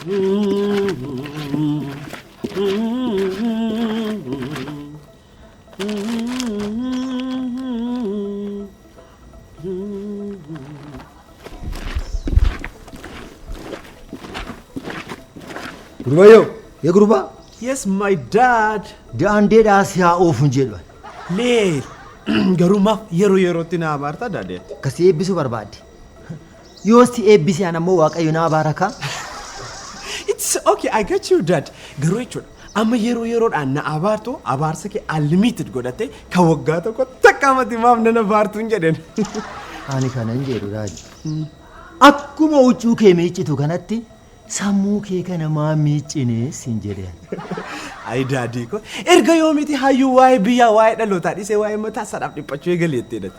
Gurubayo, ya guruba? Yes, my dad. Daandee dhaasiyaa oofuun jedhu. Leel. Garuma yeroo tina abaarta dade. Kasi eebbisu barbaadde. Yoosti eebbisi anammoo waaqayyo na abaaraka. It's okay, I get you dad. Garuu jechuudha. Amma yeroodhaan na abaartu abaarsa kee unlimited godhate kan waggaa tokko takkaamatti maaf nana abaartuun jedhen. Ani kanan jedhu raaji. Akkuma huccuu kee miiccitu kanatti sammuu kee kana maa miiccine siin jedheen. Ay daadii ko erga yoomiti hayyuu waa'ee biyyaa waa'ee dhalootaa dhisee waa'ee mataa sadhaaf dhiphachuu eegaleettedha.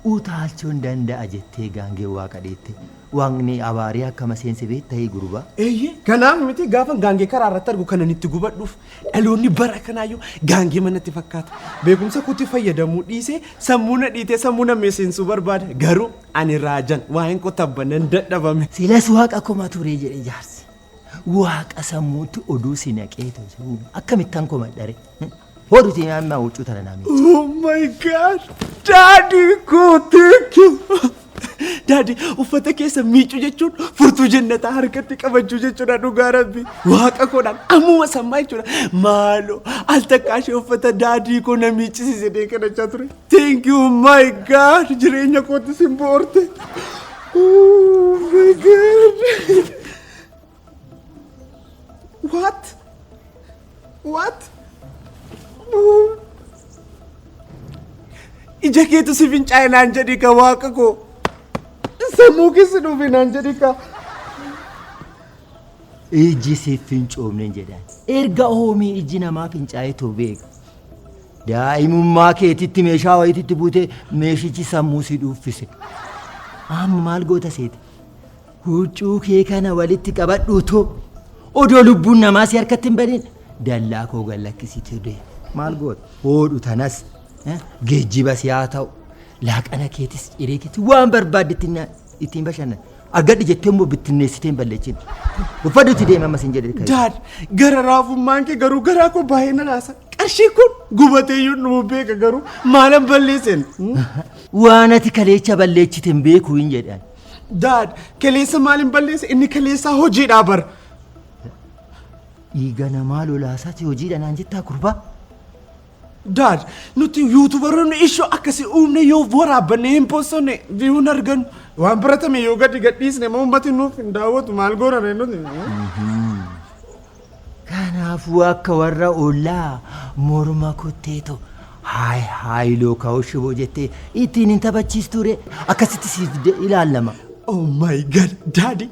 Utaalchuun danda'a jettee gaangee waaqa dheette. Waaqni abaarii akkama seensi beektaa guruba. Eeyyee kanaaf miti gaafa gaangee karaa irratti argu kanan itti gubadhuuf dhaloonni bara kanaayyuu gaangee manatti fakkaata. Beekumsa kuutti fayyadamuu dhiisee sammuu na dhiitee sammuu na meesseensuu barbaada. Garuu ani raajan waa'een koo tabbanan dadhabame. Silas waaqa koma turee jedhe jaarsi. Waaqa sammuutti oduu si naqeetu jiru. Akkamittan koma dhare. Hoduuti amma huccuu tana naami. Oh my God! Daddy ko thank you. Daddy uffata keessa miicuu jechuun furtuu jannataa harkatti qabachuu jechuudha dhugaa rabbi. Waaqa koodhaan ammuma sammaa jechuudha. Maaloo al takkaashee uffata daddy ko na miichisise dee kadhachaa ture. Thank you my God! Jireenya kootti sin boorte. Oh my God! What? Ija keetu si fincaa'e naan jedhi ka waaqa koo. Sammuu keessa dhufe naan jedhi ka. Iji si fincoomne jedhan. Erga hoomii iji namaa fincaa'e too beeka. Daa'imummaa keetitti meeshaa wayititti buute meeshichi sammuu si dhuuffise. Amma maal goota seeti? Huccuu kee kana walitti qabadhu too. Odoo lubbuun namaa si harkatti hin badin. Dallaa koo gallakkisiitu dee. Maal goota? Hoodhu tanas. Geejjiba si haa ta'u. Laaqana keetis ciree keetis waan barbaadde ittiin bashannan. Argadhi jettee immoo bittinneessitee hin balleechin. Uffadhuuti deema amma siin jedhe. Daad gara raafummaan kee garuu garaa koo baay'ee na naasa. Qarshii kun gubateeyyuu nu beeka garuu maalan balleessan. Waan ati kaleecha balleechite hin beekuu hin jedhan. Daad kaleessa maalin balleesse inni kaleessaa hojiidhaa bara. Dhiiga namaa lolaasaati hojiidha naan jettaa gurbaa. Dad, nuti YouTuberoonni ishoo akkasii uumne yoo waraabbanne hin poostonne viiyuun argannu. Waan baratame yoo gadi gadhiisne moo ummati nuuf hin daawwatu maal gooname nuti. Kanaafuu akka warra ollaa morma kotteeto haayiloo kaa'u shiboo jettee ittiin hin taphachiisture akkasitti siif ilaalama. Oh my God, Daddy.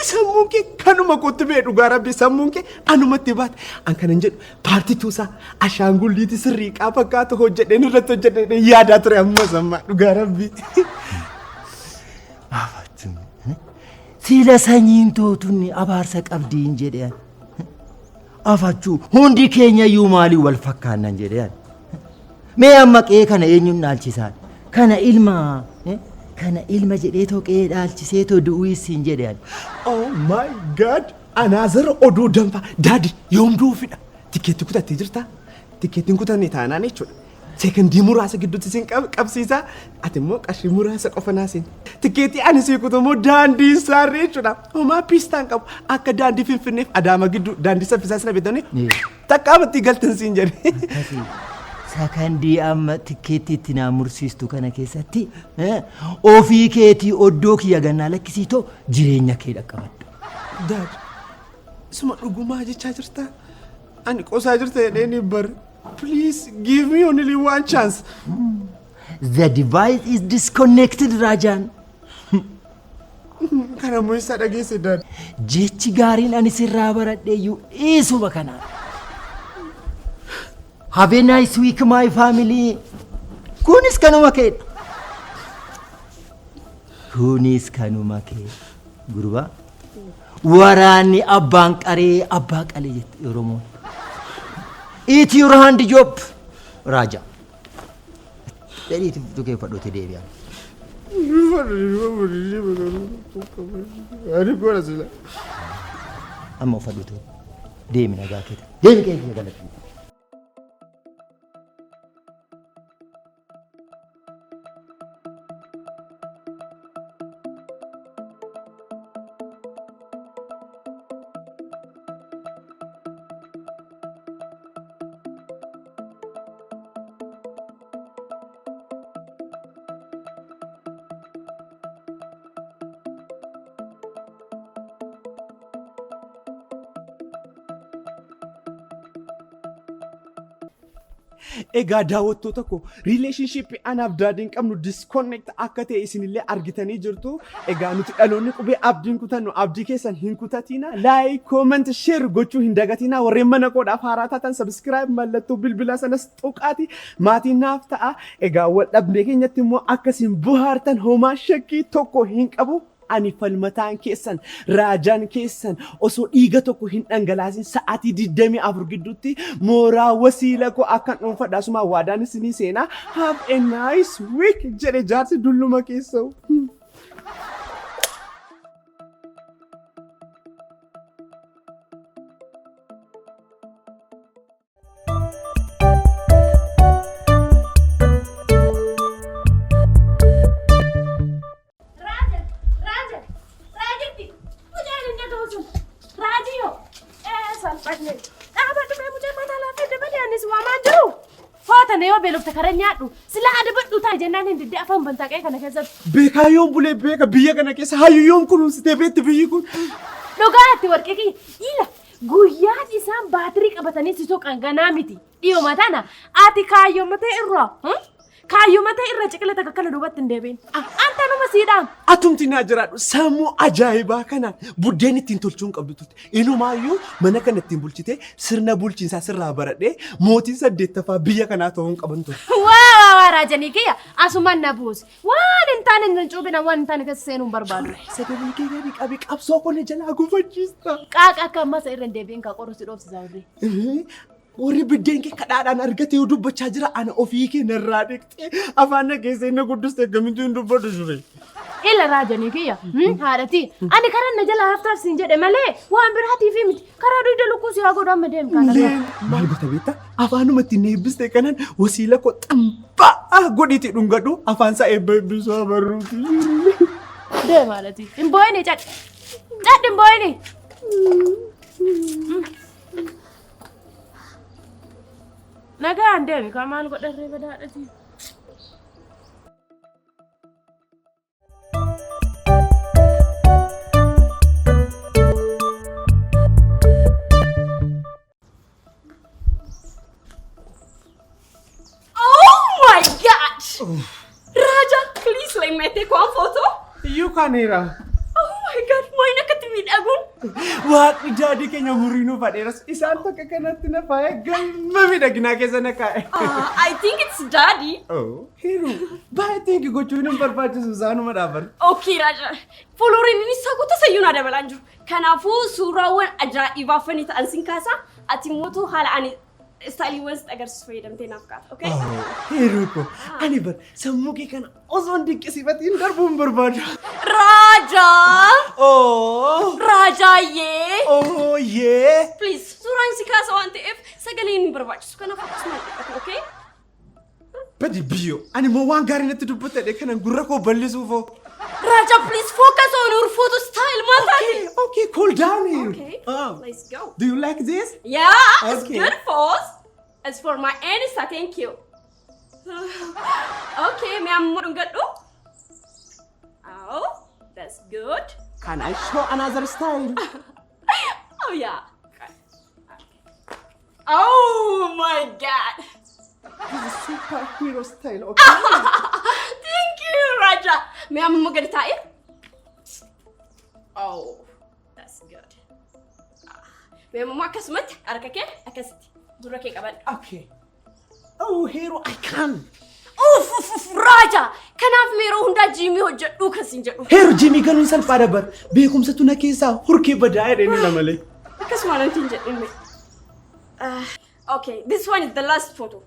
Sammuun kee kanuma kootti bee dhugaa rabbi sammuun kee anumatti baate an kanan jedhu paartii tuusaa ashaangulliiti sirriiqaa fakkaatu hojjedheen irratti hojjedheen yaadaa ture amma sammaa dhugaa rabbi. Siila sanyiin tootunni abaarsa qabdiin jedheen afachuu hundi keenya iyyuu maalii wal fakkaannan jedheen mee amma qe'ee kana eenyuun dhaalchisaan kana ilma jedhee toqee dhaalchisee too du'uu isiin jedhan. Oh my God! Anaazara oduu danfaa. Daadi yoom du'uufidha? Tikeetti kutattee jirtaa? Tikeettiin kutanne taanaan jechuudha. Seekandii muraasa gidduutti siin qabsiisaa. Ati immoo qarshii muraasa qofa naasiin. Tikeettii ani sii kutu immoo daandii saarree jechuudha. Homaa piistaan qabu akka daandii Finfinneef Adaama gidduu daandii saffisaa sina beektamne takkaamatti galtan siin jedhe. Sakandii amma tikeetti itti naa mursiistu kana keessatti ofii keetii oddoo kiyya gannaa lakkisiitoo jireenya kee dhaqqabadhu. Dad, suma dhugumaa jechaa jirtaa? Ani qosaa jirta jedhee ni bar. Please give me only one chance. The device is disconnected, Rajan. Kana muusaa dhageesse dad. Jechi gaariin ani sirraa baradheeyyuu dhiisuma kanaa. Have a nice week, my family. Kunis kanuma kee. Kunis kanuma kee. Gurba. Waraanni abbaan qaree abbaa qalee jette Oromoon. Eat your hand job, Raja. Dheedhiitti fudhatu kee fadhoote deebi'an. Amma uffadhuutu deemi nagaa keeti. Deemi keenya galatti. Egaa daawwattoota koo riileeshinshiippii anaaf daadhiin qabnu disconnect akka ta'e isinillee argitanii jirtu. Egaa nuti dhaloonni qubee abdiin kutannu abdii keessan hin kutatina. Laayik, kooment, sheer gochuu hin dagatina. Warreen mana koodhaaf haaraa taatan sabskiraayib mallattoo bilbilaa sanas tuqaati maatiin naaf ta'a. Egaa wal dhabdee keenyatti immoo akkasiin bohaartan homaa shakkii tokko hin qabu. Ani falmataan keessan raajaan keessan osoo dhiiga tokko hin dhangalaasin sa'aatii 24 gidduutti mooraa wasiila koo akkan dhuunfadhaa suma waadaan isinii seenaa. Have a nice week jedhe jaarsi dulluma keessa'u. beelofta kara nyaadhu sila adabadhu taa jennaan hin didde afaan bantaa qe'ee kana keessatti. Beekaa yoon bulee beeka biyya kana keessa hayyuun kunuunsitee beetti biyyi kun. Dhugaatti warqee kiyya ila guyyaan isaan baatirii qabatanii si soqan ganaa miti. Dhiyoo mataana ati kaayyoo matee irraa kaayyoo matee irra ciqilata kakkala duubatti hin deebiin. Anta numa siidhaan. Atumti naa jiraadhu sammuu ajaa'ibaa kanaan buddeen ittiin tolchuun qabdu turte. Inumaayyuu mana kana ittiin bulchitee sirna bulchiinsaa sirraa baradhee mootiin 8ffaa biyya kanaa ta'uun qaban ture. Waa raajanii kiyya asumaan na buusi. Waan hin taane hin cuubina waan hin taane keessa seenuun barbaadu. Sagalee kee gadi qabi qabsoo kone jalaa gufachiista. Qaaqa akka ammas irra hin deebiin kaa qorsi dhoofsisaa warri. Warri biddeen kee kadhaadhaan argatee dubbachaa jira ana ofii kee narraa dhiqxee afaan nageessee inni guddistee gamitti hin dubbatu ture. Ila raajanii kiyya haadhati ani karaa na jala haftaaf siin jedhe malee waan biraatiif miti karaa dugda lukkuu si haa godhu amma deemu kana. Maal goota beektaa afaanuma ittiin eebbistee kanan wasiila koo xambaa godhiitii dhungadhu afaan isaa eebba eebbisuu barruuti. Deema haadhati hin boo'ine cadhi hin boo'ine. Nagaan deemi kan maal godharree badaadhati. Oh my God! Raja, please let me take one photo. You can hear. Oh my God, why not get me that one? Waaqni jaadii keenya muriinuu fadheeras isaan takka kanatti na faaya galma miidhaginaa keessa na kaa'e. I think it's Daddy. Oh, Hiru. Baay'ee gochuun hin barbaachisu isaanuma dhaaban. Okay, Raja. Fuuluriin inni sakuuta sayyuun adabalaan jiru. Kanaafuu suuraawwan ajaa'ibaaffanii ta'an sin kaasa ati mootuu haala ani istaayiliiwwan agarsiisu fayyadamtee naaf kaata. Okay? Hiru ko ani bar sammuu kee kana osoo hin dinqisiifatiin darbuun barbaadu. Raja! Oh! Raja yee! Oh yeah! Please, suuraan si kaasa waan ta'eef sagalee inni barbaachisu kanaaf akkasuma dhiqatu, okay? Badi biyyo ani moo waan gaarii natti dubbattee kanan gurra koo bal'isuufoo. Raja, please focus on your photo style, Matati. Okay, cool down here. Okay, let's go. Do you like this? Yeah, it's Okay. good pose. It's for my Insta, thank you. Okay, may I move? Oh, that's good. Can I show another style? Oh yeah. Oh my God. This is superhero style, okay? Thank you, Raja. May I move it? Oh, that's good. May I move akasmat? Arkake? Akasiti. Durake kaban. Okay. Oh, hero, I can. Raja! Kanaaf meeroo hundaa jiimii hojjedhuu kasin jedhu. Hero jiimii galuun salphaadha bar. Beekumsatu na keessaa hurkee badaa jedhanii na malee. Akkasuma nanti hin jedhinne. Okay, this one is the last photo.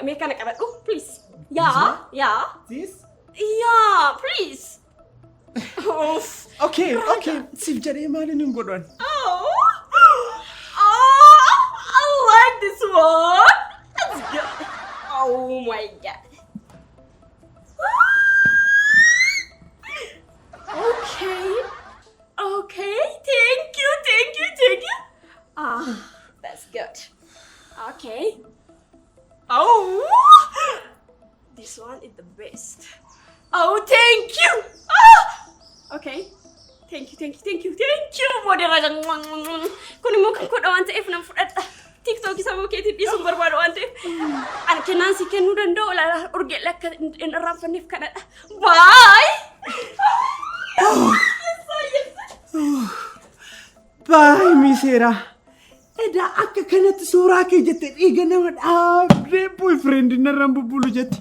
Mee kana qabadhu, please. Yeah, yeah. This? Yeah, please. Oof. Okay. Siif jedhee maaliin hin godhan? I like this one. Let's go. Oh my god. Okay. Thank you. That's good. Okay. Oh, this one is the best. Oh, thank you. Okay. Thank you. Moderator. Kuni mungkin kau dah wanti nam fudata. TikTok kisah mau kita di sumber baru wanti. Anak kenasi kenu dan dolar urget lek in rafa nif kana. Bye. Bye, Misera. Eda akka kanatti suuraa kee jettee dhiiga nama dhaabdee boyfriend narraan bubbulu jetti.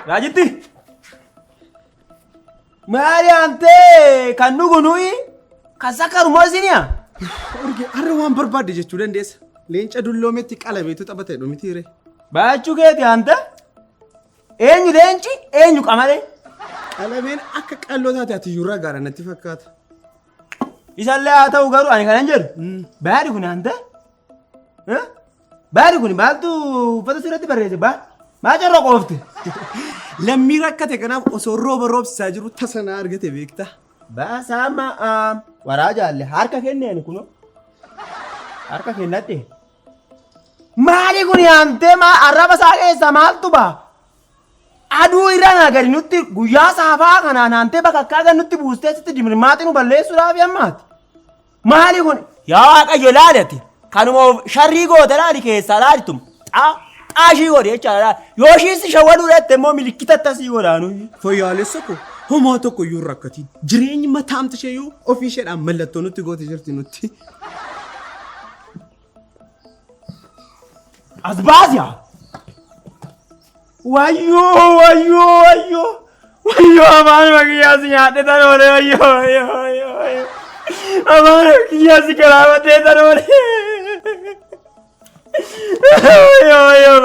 Rajitti! Maali ante kan nugu nuyi kan sakarumaa isiniya? Urge har'a waan barbaadde jechuu dandeessa. Leenca dulloometti qalameetu taphatee dhumitiire. Baachuu keeti ante? Eenyu leenci? Eenyu qamalee? Qalameen akka qalloo taate ati yuurraa gaara natti fakkaata. Isallee haa ta'u garuu ani kanan jedhu. Baadi kun ante? Baadi kun maaltu uffata sirratti barreesse baa? Maa carraa qoofte? Lammii rakkate kanaaf osoo rooba roobsisaa jiru tasanaa argate beektaa. Baasama waraa jaalle harka kenneen kuno. Harka kennadhe. Maali kun yaamtee arraba isaa keessa maaltu baa? Aduu irraan agadi nutti guyyaa saafaa kanaan haantee bakakkaa gan nutti buustee sitti dimirmaatii nu balleessuudhaaf yammaati. Maali kun? Yaa Waaqayyo laalati. Kanuma sharrii goote laali keessaa laalitum. Ashii godhe jechaadha. Yoo ishiin shawwaduu dhatte immoo milikkita attasii godhaanu. Fayyaalessa ko homaa tokko iyyuu hin rakkatiin. Jireenyi mataamti ishee yoo ofii isheedhaan mallattoo nutti goote jirti nutti. Asbaasiyaa! Wayyoo afaan makiyyaasi nyaadhe tan oole wayyoo. Afaan makiyyaasi galaafatee tan oole. Wayyoo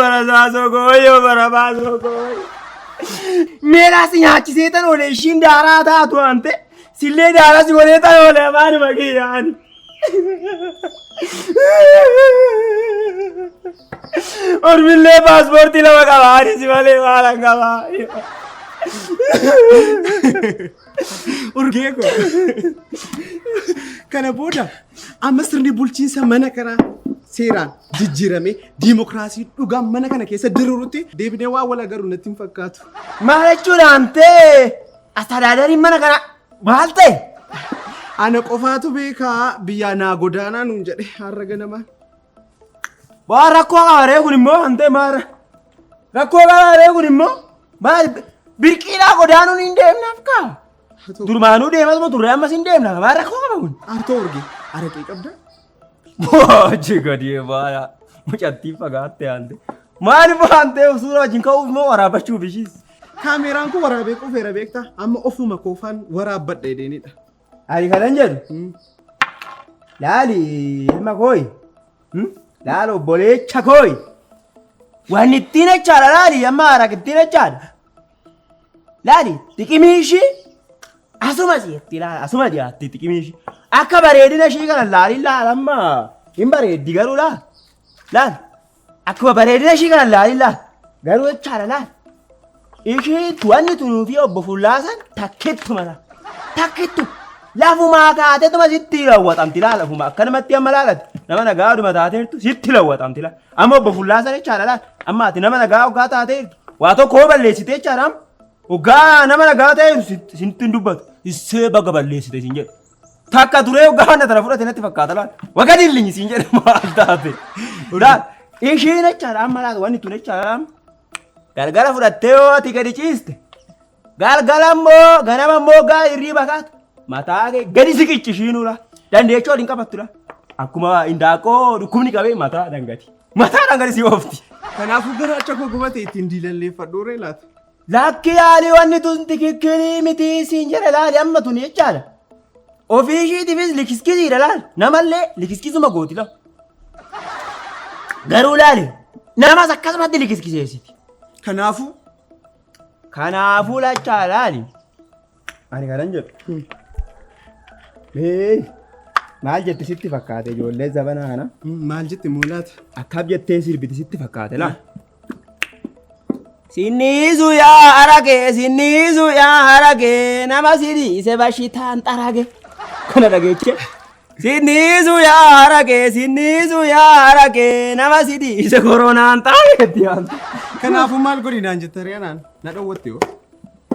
barabaasoo koo. Meelaasi nyaachisee tan oole ishiin daaraa taatu hante sillee daaraa si godhee tan oole afaan makiyyaani. Ormillee paaspoortii lama qaba anis malee maalan qaba. Urgee ko. Kana booda amma sirni bulchiinsa mana kanaa seeraan jijjiiramee diimokiraasii dhugaan mana kana keessa diriirutti deebinee waa wal agarru natti hin fakkaatu. Maal jechuudhaan ta'e astadaadariin mana kana maal ta'e? Ana qofaatu beekaa biyyaa naa godaanaa nuun jedhe har'a ganamaan. Waan rakkoo qabaree kun immoo hantee maara. Rakkoo qabaree kun immoo maal birqiidhaa godaanuun hin deemnaaf kaa. Durmaanuu deemas moo turre ammas hin deemnaaf maal rakkoo qaba kun? Artoo urge araqee qabda. Booji gadi baala mucattii fagaatte hante. Maaliif hantee suura wajjin ka'uuf moo waraabbachuuf ishiis? Kaameraan kun waraabee qofeera beektaa amma ofuma koofaan waraabbadha edeenidha. Ani kanan jedhu laali ilma kooyi. Laalo obboleecha kooyi. Waan ittiin echaadha laali amma haraka ittiin echaadha. Laali xiqimii ishii asuma si'etti laala asuma dhiyaatti xiqimii ishii. Akka bareedina ishii kana laali laalamma hin bareeddi garuu laal. Laal akkuma bareedina ishii kana laali laal garuu echaadha laal. Ishii tuwanni tunuu fi obbo Fullaasan takkittu mala takkittu. Lafumaa kaateetuma sitti raawwatamti laala lafuma akkanumatti amma laalatti nama nagaadhuma taateertu sitti raawwatamti laala amma obbo Fullaasan jechaadha laala amma ati nama nagaa hoggaa taateertu waa tokko balleessite jechaadha amma hoggaa nama nagaa ta'eeru sitti hin dubbatu issee baga balleessite siin jedhu takka turee hoggaa wanta tana fudhate natti fakkaata laala waga dillinyi siin jedhe maal taate laala ishiin jechaadha amma laala wanni tun jechaadha amma galgala fudhattee yoo ati gadi ciiste galgala immoo ganama immoo gaa irrii bakaatu. Mataa gadi siqichishiinudha. Dandeechoo hin qabattudha. Akkuma indaaqoo dhukkubni qabee mataa dhangati. Mataa dhangati si oofti. Kanaafuu garaacha koo gubate ittiin diilalleeffadhu ree laata. Lakki yaalii wanni tun tikikkirii miti siin jedhe laali amma tun jechaadha. Ofii ishiitiifis likiskisiidha laal. Namallee likiskisuma gooti la. Garuu laali namas akkasumatti likiskiseessiti. Kanaafuu lachaa laali. Ani kanan jedhu. Maal jetti sitti fakkaate ijoollee zabanaa kana? Maal jetti muulaata? Akkam jettee sirbiti sitti fakkaate laa. Sinniisu yaa harage nama siriise bashitaan xarage. Kana dhageeche. Sinniisu yaa harage nama siriise koronaan xarage. Kanaafuu maal godhinaan jetta reenaan na dhowwatte yoo.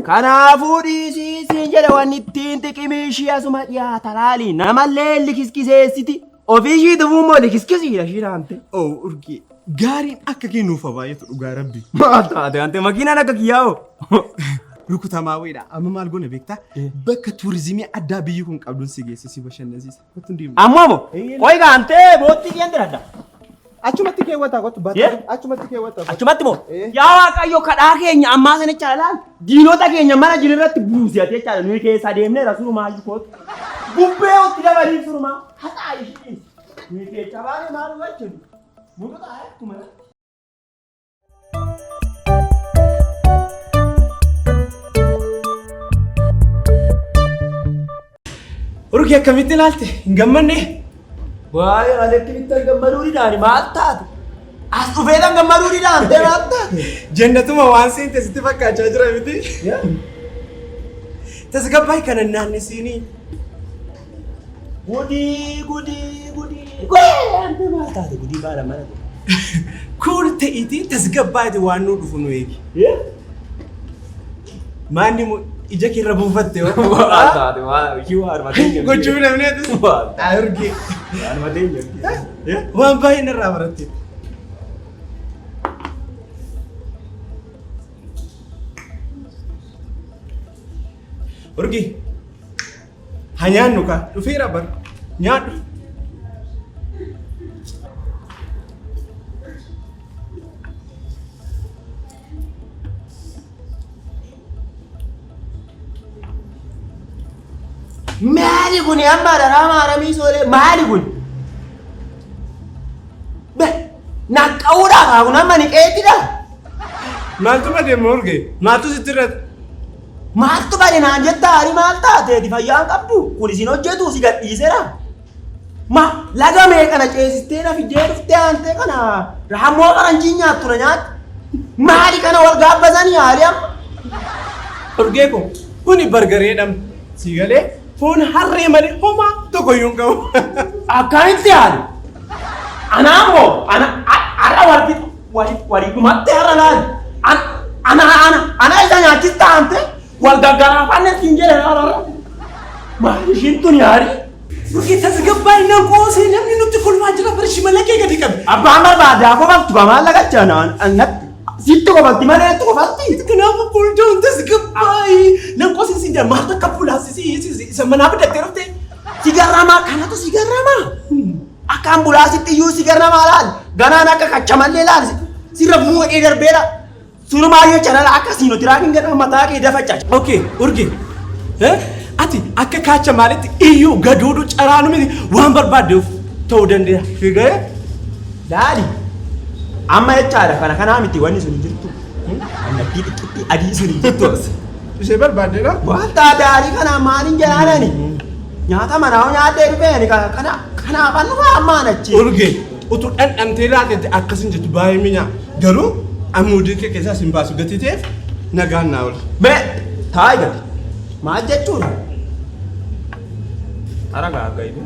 Kanaafuu dhiisii siin jedhe wanni ittiin xiqimii ishii asuma dhiyaata laali. Namallee likiskiseessiti. Ofii ishii tufuummoo likiskisiidha shiiraante. Oo urgee gaariin akka kennuuf baay'eetu dhugaa rabbi. Maal taate ante makiinaan akka kiyyaa'oo. Rukutamaa wayiidha. Amma maal goona beektaa? Bakka tuurizimii addaa biyyi kun qabduun si geesse si bashannansiisa. Ammoo qoy gaantee boottii kiyyan diradda. Achumatti keewwataa kottu baatee achumatti keewwataa. Achumatti moo yaa Waaqayyo kadhaa keenya ammaa sana caalaan diinota keenya mana jirurratti buusiyate jechaadha nuyi keessa deemnee rasuu maayyu kootu. Bubbee otti dabaliin surumaa haxaa ishii nuyi keessa baanee maal gochuun mututa akkuma. Urgee akkamitti ilaalte hin gammanne? Waa'ee alatti bittan gammaduu didhaani maal taate? As dhufeetan gammaduu didhaante maal taate? Jannatuma waan seente sitti fakkaachaa jira miti? Tasgabbaay kana naannisiinii. Gudii. Ante maal taate gudii baala mana. Kuul ta'iti tasgabbaati waan nu dhufu nu eegi. Maanni ija keerra buufatte yoo. Maal taate waan ishii waan mateen. Gochuu namneetu. Urgee. Waan mateen. Waan baay'ee narraa baratte. Urgee. Ha nyaannu kaa dhufeera bar nyaadhu. Maali kun amma darama aramii soolee maali kun? Naqqa'uudhaaf haa kun amma ni qeetidha. Maaltu badeema Urgee? Maaltu sitti irratti? Maaltu bade naan jetta hari maal taateeti fayyaan qabdu kun isin hojjetu si gadhiiseera. Laga meeqana ceesistee na fijjee dhuftee aantee kana raammoo qaranjii nyaattu na nyaatti. Maali kana wal gaabbasanii haali amma? Urgee kuni bargaree dhamma. Si galee foon harree malee homaa tokkoyyuu hin qabu. Akkamitti haali? Anaammoo har'a walii dhumatti har'a laali. Ana isa nyaachis taante wal gaggaraafannee siin jedhe har'a. Maali ishiin tun yaari? Urgee tasgabbaay nan qoosee namni nutti kolfaa jira barshi malakee gadi qabe. Abbaan barbaade haa kofaltu bamaa lagachaa natti. Sitti kofalti malee natti kofalti. Kanaafuu kuldoon tasgabbaay nan qoosee siin jedha maal akka ambulaasii isa manaa bidattee dhuftee. Sigarramaa kanatu sigarramaa. Akka ambulaasitti iyyuu sigarramaa laal. Ganaan akka kachamallee laal. Sirra muudhee darbeera. Surumaayyoo chanala akka siinotiraakiin gadhaa mataa kee dafachaa. Okay, Urgee. Ati akka kaacha maalitti iyyuu gaduudu caraanu miti waan barbaaddeef ta'uu danda'a. Fiigee? Laali. Amma jechaadha kanaa miti wanni sun jirtu. Annattii xixiqqii adii sun jirtu. Ishee barbaaddeedha? Wanta adaarii kanaa maaliin jalaanani? Nyaata manaa nyaadhee dhufeeni kanaaf annu ammaan achi. Urgee utuu dhandhamtee laatetti akkasin jettu baay'ee mi'aa. Garuu amuudii kee keessaa sin baasu gatii ta'eef nagaan naa oolu. Taa'ee gadi. Maal jechuudha? Hara gaaggaa ibu.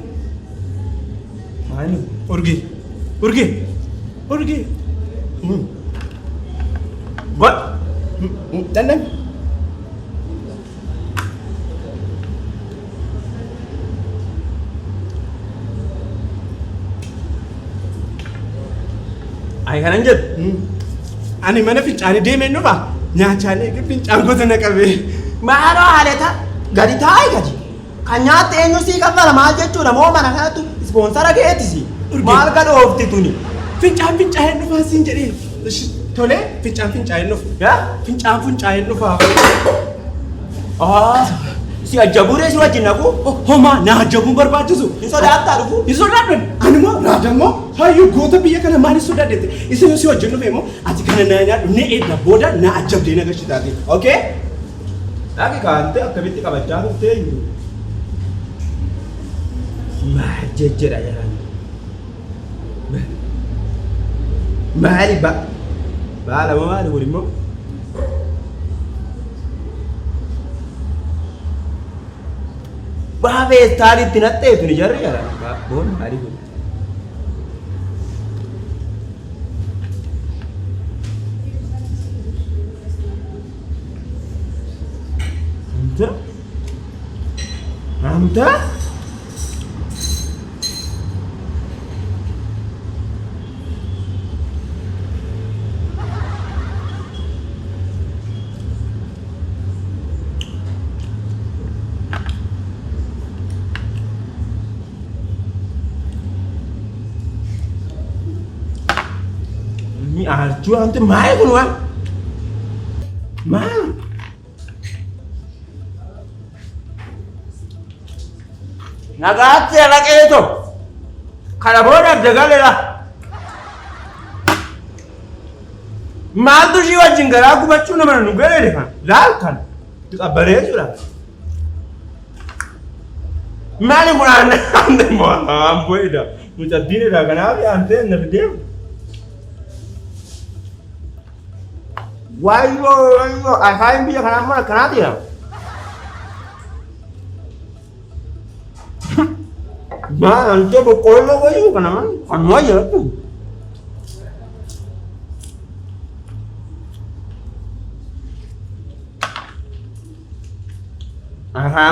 Maali? Urgee. God. Dandami. Ani kanan jedhu. Ani mana fincaanii deemee dhufa nyaachaalee fincaan gosa na qabee. Maaloo haaleta gadi taa'ee gadi. Kan nyaatte eenyu sii kaffala maal jechuudha moo mana kanattu ispoonsara keetisi. Maal gadhoofti tuni. Fincaan dhufaa siin jedhee. Tole fincaan nuuf. Fincaan nuuf. Si ajjabuuree si wajjin naqu. Homaa na ajjabuun barbaachisu. Hin sodaattaa dhufu. Hin sodaadhan. Anuma raadammoo hayyuu goota biyya kana maaliif sodaadhette? Isin si wajjin dhufe immoo ati kana na nyaadhu ne eegda booda na ajjabdee na gashitaati. Okay? Dhaqi kaantee akkamitti qabachaa dhuftee jiru. Maal jejjedha jedhan. Maali baala moo maali kun immoo? Baabee istaalitti naqxeetu ni jarri jedhan. Boon maali kun? Amta? Ini arju ante mai kun wan. Mal. Nagatti anak itu. Kana boda dagalela. Mal tu jiwa jingara aku bacu nama nugale deh kan. Lal kan. Tu abare sudah. Mali kun ante mo ampoy dah. Mucha dine dah kenapa ante nabde. Wayo, akhirnya bisa kenapa ya? Nah, nanti pokoknya lo wayo kenapa? Kan wayo tuh.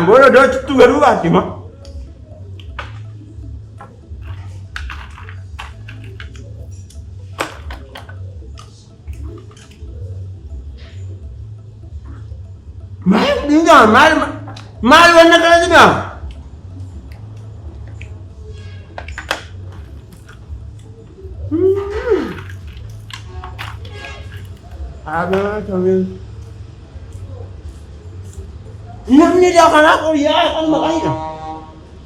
Boleh dah itu baru hati mah. Mal warna kana sih bang? Ada kami. Namni dah kana ko ya kan makanya.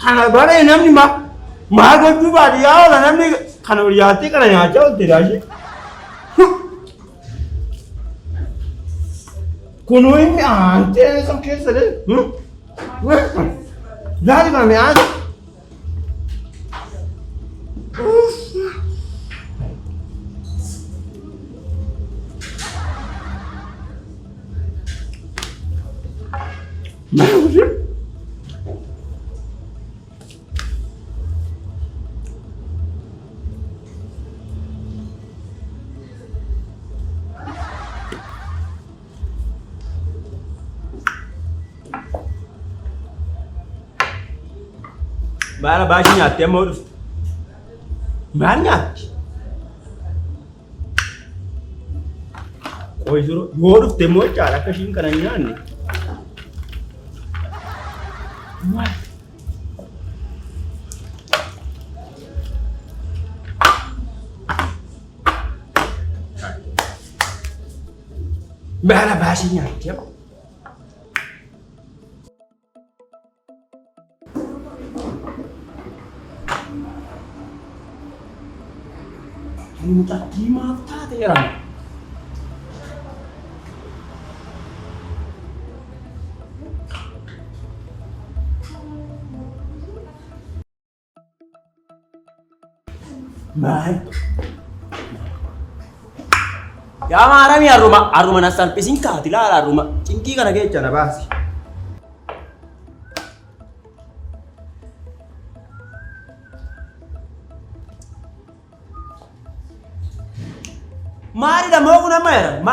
Kana bare namni mah ko tu ba dia lah namni kana riyati kana ya jauh tidak sih. Kuno ini ante sam kesa deh. Dari kami ada. Mana sih? Bara bashi nyaatee ammoo dhufte. Maal nyaatti? Qoy jiru yoo dhufte immoo caala akka ishiin kana hin nyaanne. Bara bashi nyaatee ammoo. Muka dimaaf taateera. Maal? Yaa maarami arruma na salphisiin kaati laala arruma cinkii kana keessa na baasi. Maali da moo kun amma jedhan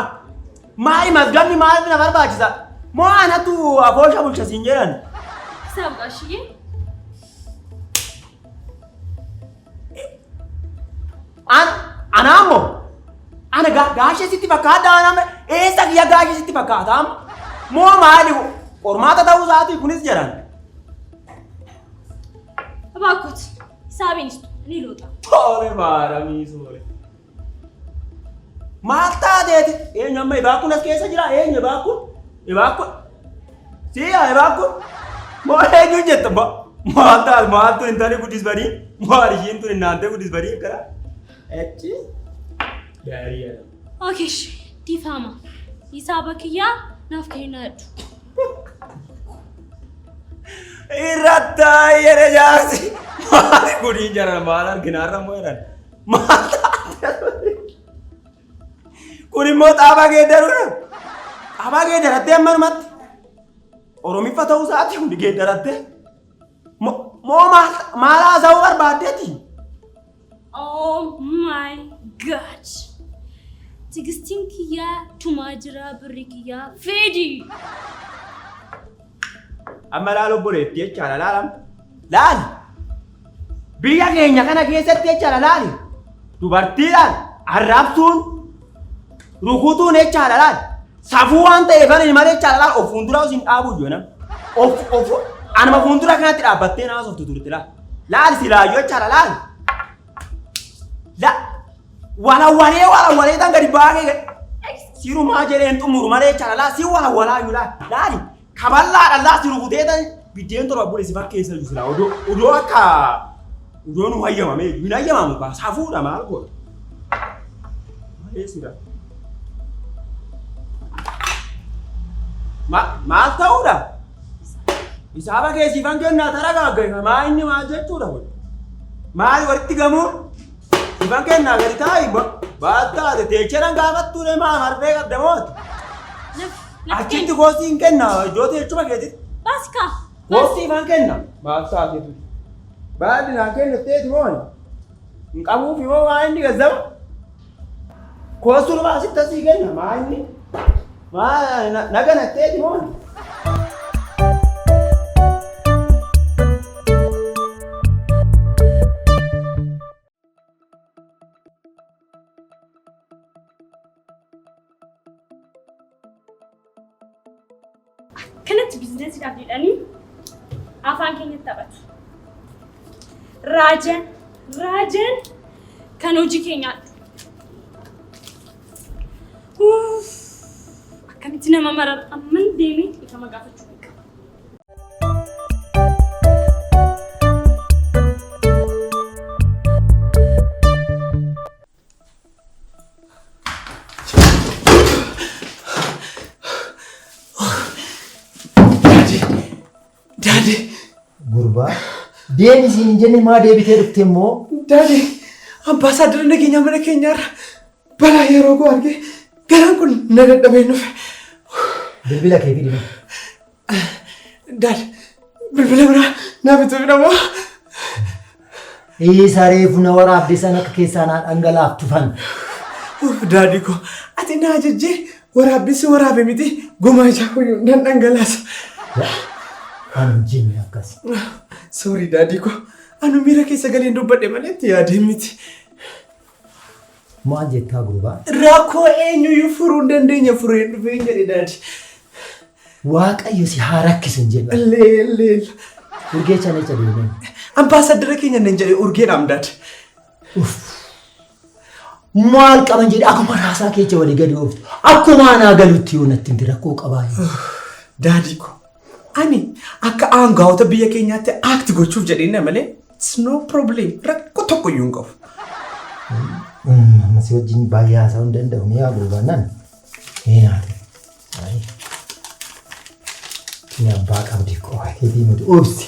maali masgamni maaliif na barbaachisa moo anatu aboosha bulcha siin jedhan. Isaaf gaashiyee. Ana ammoo ana gaashee sitti fakkaata ana eessa kiyya gaashee sitti fakkaata amma moo maali qormaata ta'uu isaati kunis jedhan. Abaakut isaaf inistu ni loota. Toore maaramii soore. Maal taateeti? Eenyu amma ibaakun as keessa jira? Eenyu ibaakun? Ibaakun? Siyaa ibaakun? Moo eenyu jetta? Maal taate? Maal tun intali guddis banii? Maal ishiin tun innaante guddis banii akkana? Echi? Gaarii. Okay, difama. Hisaaba kiyyaa naaf kennadhu. Irrattaa yere jaarsi. Maali gudii jaran maal arginaarra moo jedhan? Maal taate? Kun immoo xaabaa geeddaruudha. Xaabaa geeddarattee ammanumatti. Oromiffa ta'uu isaati hundi geeddarattee. Moo maal haasa'uu barbaaddeeti? Oh my god. Tigistiin kiyyaa tumaa jira birri kiyyaa fedi. Amma laal obboleetti jechaadha laalam. Laali. Biyya keenya kana keessatti jechaadha laali. Dubartiidhaan arrabsuun rukutuun jechaadha laali. Safuu waan ta'eef ani malee jechaadha laali of fuuldura isin dhaabu iyyuu nam. Anuma fuuldura kanatti dhaabbattee nama softu turte laali. Laali silaayyoo jechaadha laali. Walawalee tan gadi baagee sirumaa jedheen xumuru malee jechaadha laali. Si walawalaa iyyuu laali. Kaballaadhaan laasi rukutee tan biddeen torba buleessi fakkeessa jiru silaa odoo akka odoon hayyamame hin hayyamamu kaa safuudha maal godha maleessudha maal ta'uudha isaaba keessiifan kennaa tara gaaggafa maa inni maal jechuudha kun maali walitti gamuun ifan kennaa gadi taa'i baal taate teecheran gaafattuudha maa harfee qabdamooti achitti goosii hin kennaa iddoo teechuma keetitti. Baska. Goosii ifan kenna. Maal taatetu. Baadhi naan kennattee timoon. Hin qabuufi moo maa inni gazzaba? Koosuu baasitti asii kenna maa inni. Maa naganattee timoon. Kanatti biizinesiidhaaf jedhanii afaan keenyatti taphatu. Raajaan kan hojii keenyaadha. Akkamitti nama marara amman deemee ifama gaafachuu qaba. Gurbaa deebisiin jenne maa deebitee dhufte immoo? Daadhi ambaasaadara nageenya mana keenyaarra balaa yeroo goo argee garaan kun na dadhabee nufe. Bilbila kee fidime. Daadhi bilbila biraa naa bituuf namoo. Reefu na waraabde sana akka keessaa naa dhangalaaf tufan. Daadhi koo ati na ajajjee waraabessi waraabe miti gomaa ijaa kuyyuu nan dhangalaasa. Kan jinni akkas. Sorry daadhi koo anu miira keessa galeen dubbadhe malee itti yaadeen miti. Maal jettaa gurbaa? Rakkoo eenyuyyuu furuu hin dandeenya furee dhufee hin jedhe daadhi. Waaqayyo si haa rakkisu hin jedha. Leel. Urgeecha necha deemee. Ambaasaadara keenya nan jedhe urgeedhaam daadhi. Maal qaban jedhe akkuma raasaa keecha walii gadi ooftu. Akkuma anaa galutti yoo natti hin rakkoo qabaaye. Daadhi koo ani akka aangaa'ota biyya keenyaatti aakti gochuuf jedheenna malee it's no problem rakkoo tokko iyyuu hin qabu. Amma si wajjin baay'ee haasa'uu hin danda'u ni yaa gurbaan haate. Ni abbaa qabdi qofa keetii nuti obsi.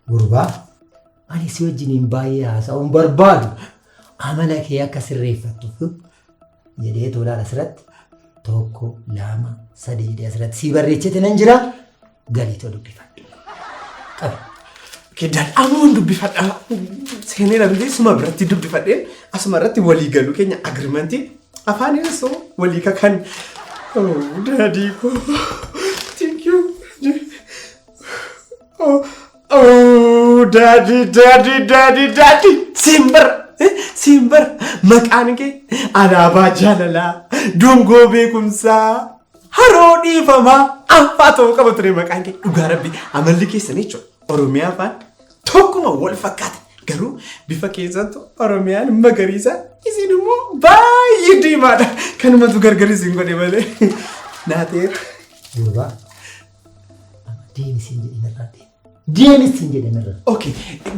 Gurbaa ani si wajjin baay'ee haasa'uu hin barbaadu. Amala kee akka sirreeffattuuf jedhee tolaan asirratti tokko lama sadii jedhee asirratti si barreechite nan jira galiitoo dubbifadhu. Qabi. Kiddaan amuun dubbifadha. Seenee namni suma biratti dubbifadheen asuma irratti walii galu keenya agriimentii afaan irra walii kakan. Oh daadii koo. Thank you. Oh daadii. Simbar maqaan kee alaabaa jaalalaa dungoo beekumsaa haroo dhiifamaa afaa ta'uu qaba ture maqaan kee dhugaa rabbi amalli keessan jechuudha Oromiyaa afaan tokkuma wal fakkaata Garuu bifa keessattuu Oromiyaan magariisa isin immoo baay'ee diimaadha. Kanumatu gargar isin godhe malee. Naateera. Duuba. Deemisiin jedhe narraa deema. Deemisiin jedhe narraa. Okay,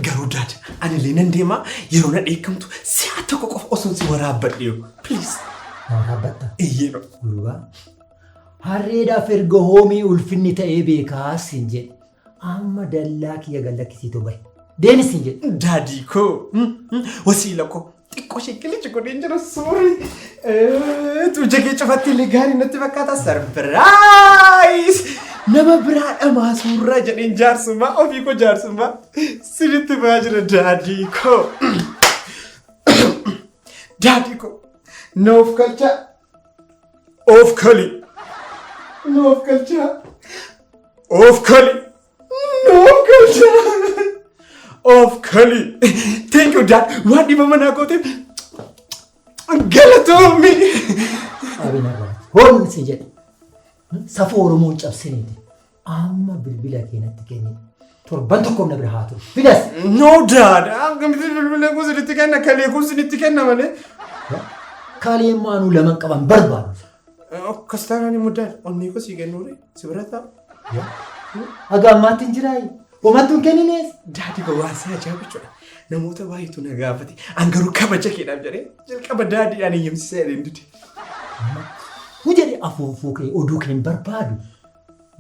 garuu daad ani illee nan deema yeroo na dheekkamtu si'a tokko qofa osoo si waraabbadhe please. Waraabbatta. Iyyee. Duuba. Harreedhaaf erga hoomii ulfinni ta'ee beekaas hin jedhe. Amma dallaa kiyya gallakkisiitu bahe. Deemisiin jedhe. Daadii koo wasiila koo xiqqoo sheekilichi godheen jira suurri. Tuujjagee cufatti illee gaarii natti fakkaata sarpiraayiz. Nama biraadhamaa suurraa jedheen jaarsummaa ofii koo jaarsummaa sinitti ba'aa jira daadii koo. Daadii koo noof galchaa of kali. Noof galchaa of kali. Noof galchaa. Of kali. Thank you, Dad. Waan dhibama naa gooteef galatoomii. Abinarraa. Hoomni si jedhe. Safuu Oromoon cabsiniiti. Amma bilbila keenatti kenni. Torban tokko na bira haa turu. Fidas. No, Dad. Akkamitti bilbila kun sinitti kenna kalee kun sinitti kenna malee. Kalee maanuu lama qaban barbaadu. Akkas taanaan immoo Dad onnee koo sii kennuure si bira ta'a. Haga ammaatti hin jiraayi. Homattuun kenninees. Daadii koo waan si ajaa'ibachuudha. Namoota baay'eetu na gaafate. An garuu kabaja keedhaaf jedhee jalqaba daadiidhaan eeyyamsisaa jedheen dide. Mu jedhe afuufuu kee oduu keen barbaadu.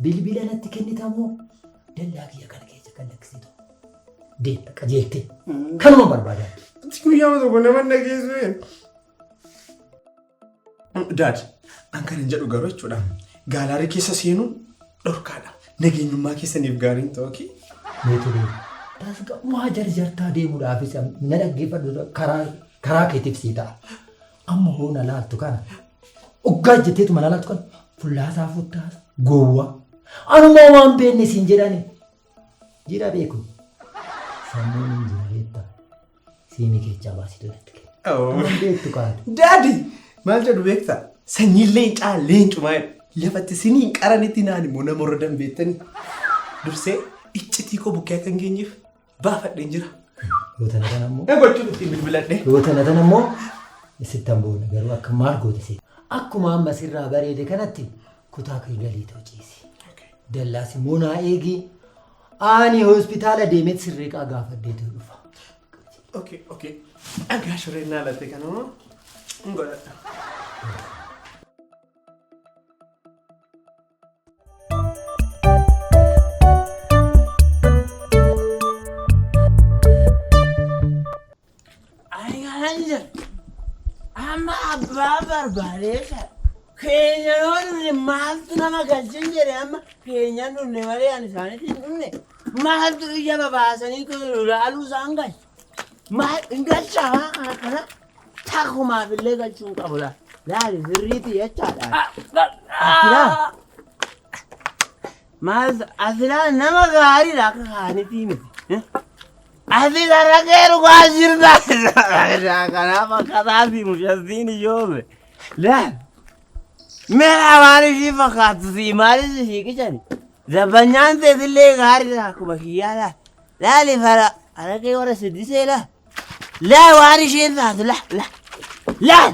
Bilbila natti kennitamoo dallaa kiyya kana keessa kan lakkisiitu. Deetta qajeelte. Kanuma barbaada. Guyyaa tokko nama nageessu hin. Daad, an kan hin jedhu garuu jechuudha. Gaalaarii keessa seenuun dhorkaadha. Nageenyummaa keessaniif gaarii hin ta'u. Meeturii. Taasisa waa jarjartaa deemuudhaafis na dhaggeeffadhu karaa keetiif sii ta'a. Amma hoo na laaltu kana. Oggaa jetteetu mana laaltu kana. Fullaasaa futtaasa. Gowwaa. Anuma waan beekne siin jedhani. Jira beeku. Sammuun hin jira beektaa. Siimii keechaa baasitu natti kenna. Waan beektu kaatu. Daadi! Maal jedhu beektaa? Sanyiin leencaa leencumaa lafatti siniin qaranitti naan immoo namarra danbeettani. Dursee iccitii koo bukkee akka hin geenyeef baafadheen jira. Yoo tana kana immoo. Gochuun ittiin bilbiladhe. Yoo tana kana immoo sittan boona garuu akka maal goote si. Akkuma amma sirraa bareede kanatti kutaa kee galii ta'u ciisi. Dallaas immoo naa eegi. Ani hospitaala deemee sirreeqaa gaafadheetu dhufa. Okay. Dhagaa shirreen latte kanuma hin godhadha. Amma abbaa barbaadeessa keenyaan dhufne maaltu nama galchin jedhe amma keenyaan dhufne malee ani isaanitti hin dhufne maaltu ija babaasanii laaluu isaan galcha maal hin galchaa kana takkumaaf illee galchuun qabu laali sirriitii jechaadha. Maal asilaa nama gaariidha akka kaanitii miti. Ati daragheeru kaa jirta. Kanaaf akkataati mushasiin ijoome. Laal. Meeshaa waan ishii fakkaatu si maalis ishii qicani. Zabbanyaan teetillee gaariidha akkuma kiyyaa laal. Laali fara araqee warra siddisee laal. Laal waan isheen taatu laal. Laal.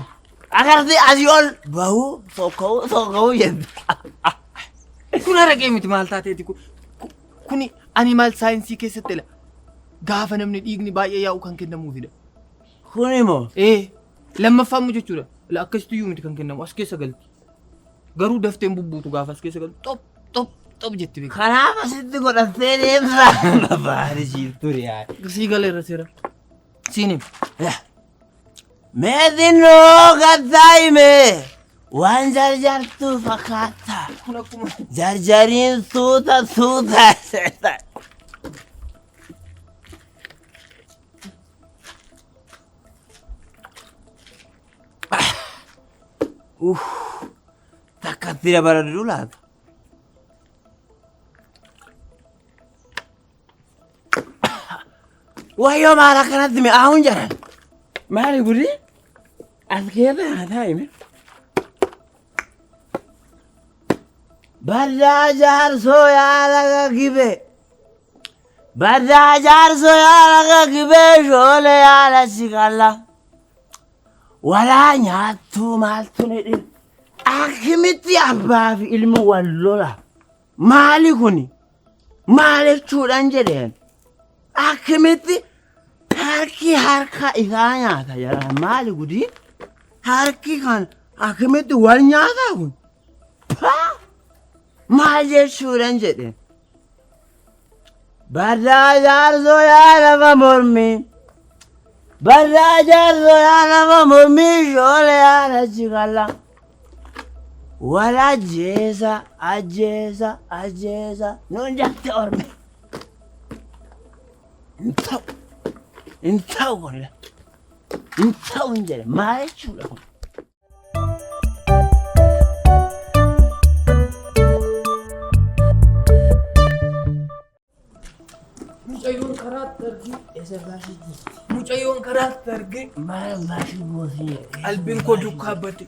Agartee asii ol bahuu sokka'uu jetta. Kun araqee miti maal taateeti kuni animal saayinsii keessatti gaafa namni dhiigni baay'ee yaa'u kan kennamuufidha. Kuni moo? Lammaffaamu jechuudha. Akkasitti iyyuu miti kan kennamu as keessa galti. Garuu dafteen bubbuutu gaafa as keessa galti xop jetti beeku. Kanaaf asitti godhattee deemsa. Baari shiiftuuri yaa. Sii galeerra seera. Siinim. Meetinoo gattaa'ime. Waan jarjartuu fakkaata. Kun akkuma. Jarjariin suuta. Takkatti dabaladhu laata. Wayyoo maal akkanatti mi'aawun jiran. Maali gudi? As keessa haa taa'ime. Baddaa jaarsoo yaalaga gibe. Baddaa jaarsoo yaala gaggibee shoolee yaala sikalla. Walaa nyaattuu maaltu ni dhibe. Akkamitti abbaa fi ilmi wal lola. Maali kuni? Maal jechuudhaan jedheen? Akkamitti harki harka isaa nyaata jedhan maali gudii? Harki kan akkamitti wal nyaataa kun? Maal jechuudhaan jedheen? Baddaa jaarsoo yaa lafa mormii. Baddaa jaarsoo yaa lafa mormii shoolee yaa lachi kalla. Wal ajjeesa nuun jette orme. Hin ta'u kun hin ta'u hin jedhe maal jechuudha kun? Mucayyoon karaatti argee Maal baashii boosii? qalbiin koo dukkaabbate.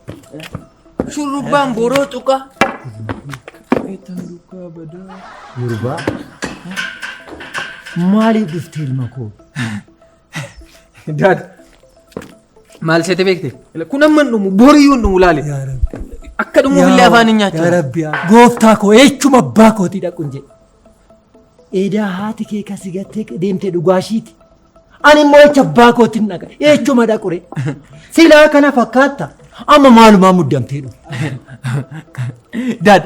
Shurrubbaan boroo tuqa. Eetan dukkaabadaa. Gurbaa. Maaliif dhufte ilma koo? Daad maal seete beekte? Kun amma hin dhumu boriyyuu hin dhumu laale. Akka dhumuufillee afaan hin nyaachuu. Yaa Rabbi gooftaa koo echuma abbaa kootii dhaquun jedhe. Eedaa haati kee kasi gattee deemtee dhugaashiiti. Ani immoo echa abbaa kootiin dhaqa. Echuma dhaqure. Silaa kana fakkaata. Amma maalumaa muddamtee dhufu. Daad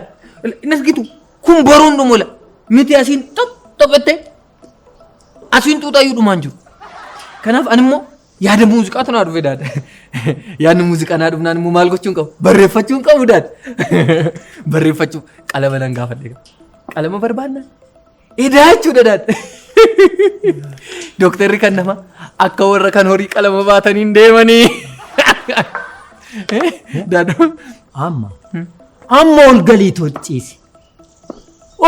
innas gitu kun boruun dhumula. Miti asiin tophette asiin xuuxayyuu dhumaan jiru. Kanaaf ani immoo yaada muuziqaatu naa dhufe daad. Yaadni muuziqaa naa dhufnaan immoo maal gochuun qabu? Barreeffachuun qabu daad. Barreeffachuuf qalama nan gaafadhe. Qalama barbaadna? Edaa jechuudha daad. Dooktarri kan nama akka warra kan horii qalama baataniin deemanii. Daadoo. Amma ol galii tolchiisi.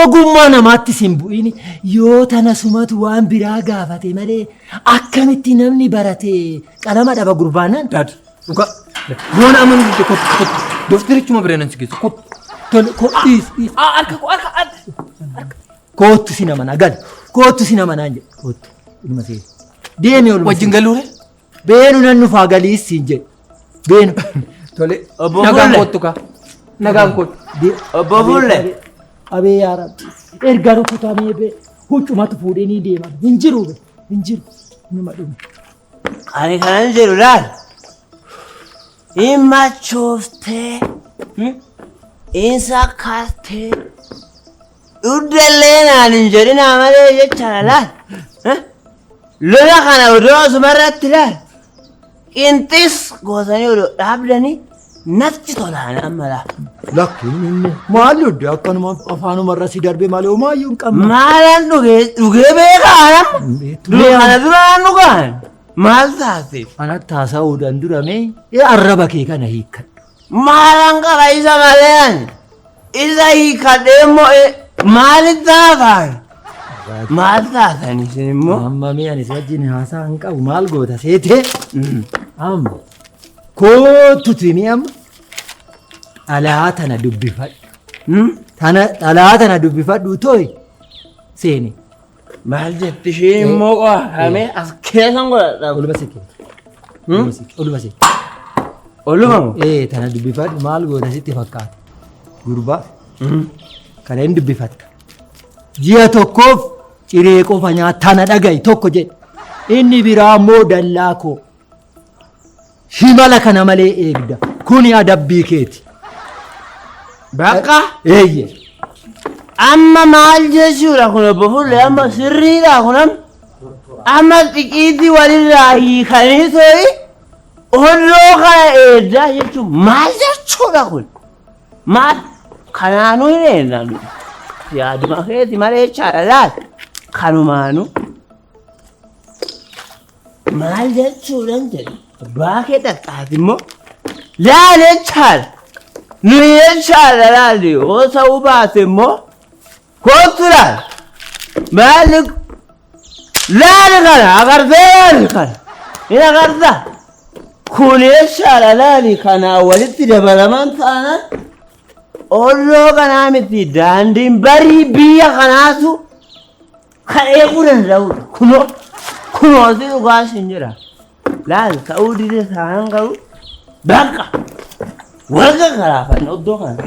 Ogummaa namaatti sin bu'ini yoo tana sumatu waan biraa gaafate malee akkamitti namni barate qalama dhaba gurbaanaan. Daad dhugaa yoona amanuu dide kottu dooftarichuma biree nan si geessu kottu. Dhiis. Harka Koottu si nama naa gali. Koottu si nama naa jedhe. Koottu ilma see. Deemi olma. wajjin galuure. Beenu nan nufaa galiis siin jedhe. Beenu. Tole. Obbo Nagaan Fulle. kottu kaa. Nagaan kottu. Obbo Fulle. Abee yaa Rabbi. Erga rukutamee bee huccumatu fuudhee ni deema. Hin jiru be. Hin jiru. Numa dhumu. Ani kanan jedhu laal. Hin machooftee. Hin sakkaastee. Uddellee naan hin jedhinaa malee jechaadha laal. Lola kana odoo asumarratti laal. Qinxis gootanii odoo dhaabdanii natti tolaan amma laal. Lakkiin inni maal yodde akkanuma afaanumarra si darbe malee homaayyuu hin qabne. Maalaan dhugee beekaan kana duraan dhugaan maal taateef? Anatti haasa'uudhaan duramee arraba kee kana hiikkadhu. Maalaan qaba isa malee isa hiikkadhee immoo maalitti haafaan? Maal taatan isin immoo? Amma mee anis wajjin haasaa hin qabu maal goota seetee? Amma kootuti mee amma dhalaa tana dubbifadhu. Dhalaa tana dubbifadhu tooyi seeni. Maal jetti isheen immoo qo'atamee as keessan godhadha. Oluma seekee. Oluma seekee. Oluma moo? Tana dubbifadhu maal goota sitti fakkaata. Gurbaa kana hin dubbifatta. Ji'a tokkoof ciree qofa nyaatana dhaga'i tokko jedhe. Inni biraa immoo dallaa koo. Shimala kana malee eegda. Kuni adabbii keeti. Bakka Eeyye. amma maal jechuudha kun obbo Fulle amma sirriidha kun amma xiqiitii walirraa hiikanii to'i olloo kana eeddaa jechuun maal jechuudha kun maal kanaanuu hin eeddan yaaduma keeti malee jechaadha laal kanumaanuu maal jechuudhan jedhu abbaa kee dhaqqaati immoo laal jechaadha nuyi jechaadha laalli yoo ta'uu baate immoo kootu laal maalli laali kana agartee laali kana hin agartaa kun jechaadha laali kanaa walitti dabalaman taanaan olloo kanaa miti daandiin barii biyya kanaatu Kan eeguu danda'udha. Kunoo si dhugaa siin jira. Laal ka'uu dide taanaan ka'u bakka warga garaafan iddoo kana.